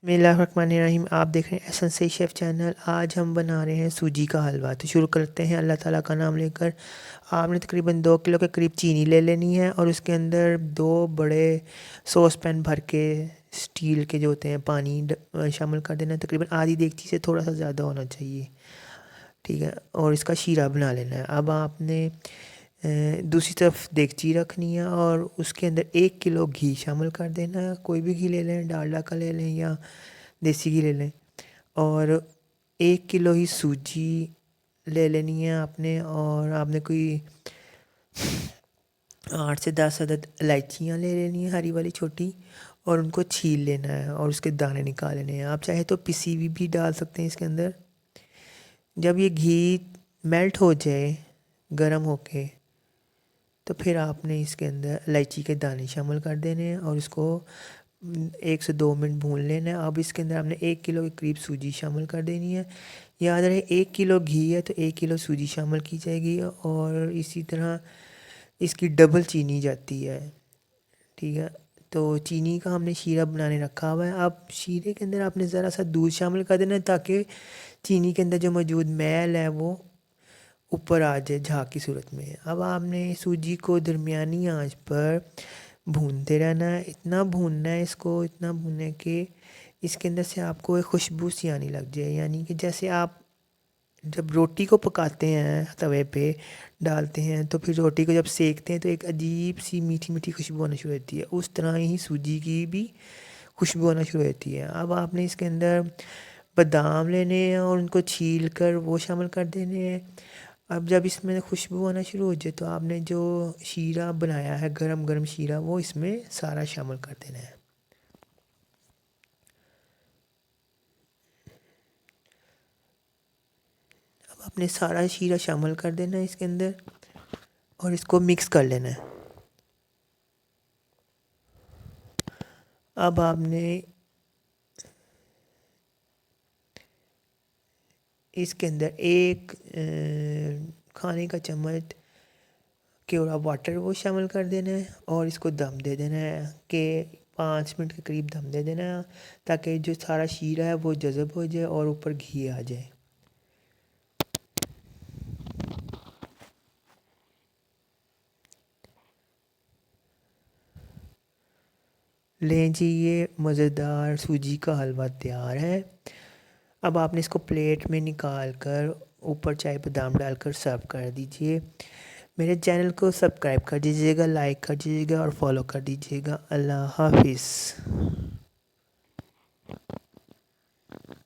बिस्मिल्लाहिर्रहमानिर्रहीम। आप देख रहे हैं एहसन से शेफ़ चैनल। आज हम बना रहे हैं सूजी का हलवा। तो शुरू करते हैं अल्लाह ताला का नाम लेकर। आपने तकरीबन 2 किलो के करीब चीनी ले लेनी है और उसके अंदर 2 बड़े सॉस पैन भर के स्टील के जो होते हैं पानी शामिल कर देना है। तकरीबन आधी देगची से थोड़ा सा ज़्यादा होना चाहिए, ठीक है। और इसका शीरा बना लेना है। अब आपने दूसरी तरफ देगची रखनी है और उसके अंदर 1 किलो घी शामिल कर देना है। कोई भी घी ले लें, डालडा का ले लें या देसी घी ले लें। और 1 किलो ही सूजी ले लेनी है आपने। और आपने कोई 8 से 10 अदद इलायचियाँ ले लेनी है, हरी वाली छोटी, और उनको छील लेना है और उसके दाने निकाल लेने हैं। आप चाहे तो पिसी हुई भी डाल सकते हैं इसके अंदर। जब ये घी मेल्ट हो जाए गरम होके, तो फिर आपने इसके अंदर इलायची के दाने शामिल कर देने हैं और इसको 1 से 2 मिनट भून लेना है। अब इसके अंदर आपने 1 किलो के करीब सूजी शामिल कर देनी है। याद रहे 1 किलो घी है तो 1 किलो सूजी शामिल की जाएगी। और इसी तरह इसकी डबल चीनी जाती है, ठीक है। तो चीनी का हमने शीरा बनाने रखा हुआ है। अब शीरे के अंदर आपने ज़रा सा दूध शामिल कर देना है ताकि चीनी के अंदर जो मौजूद मैल है वो ऊपर आ जाए झाग की सूरत में। अब आपने सूजी को दरमियानी आंच पर भूनते रहना है। इतना भूनना है इसको, इतना भूनना है कि इसके अंदर से आपको एक खुशबू सी आने लग जाए। यानी कि जैसे आप जब रोटी को पकाते हैं तवे पे डालते हैं तो फिर रोटी को जब सेकते हैं तो एक अजीब सी मीठी मीठी खुशबू आना शुरू होती है, उस तरह ही सूजी की भी खुशबू आना शुरू होती है। अब आपने इसके अंदर बादाम लेने हैं और उनको छील कर वो शामिल कर देने हैं। अब जब इसमें खुशबू आना शुरू हो जाए तो आपने जो शीरा बनाया है, गरम गरम शीरा, वो इसमें सारा शामिल कर देना है। अब आपने सारा शीरा शामिल कर देना है इसके अंदर और इसको मिक्स कर लेना है। अब आपने इसके अंदर एक खाने का चम्मच केवड़ा वाटर वो शामिल कर देना है और इसको दम दे देना है कि 5 मिनट के करीब दम दे देना है ताकि जो सारा शीरा है वो जज़ब हो जाए और ऊपर घी आ जाए। लें जी, ये मज़ेदार सूजी का हलवा तैयार है। अब आपने इसको प्लेट में निकाल कर ऊपर चाय बादाम डालकर सर्व कर दीजिए। मेरे चैनल को सब्सक्राइब कर दीजिएगा, लाइक कर दीजिएगा और फॉलो कर दीजिएगा। अल्लाह हाफिज़।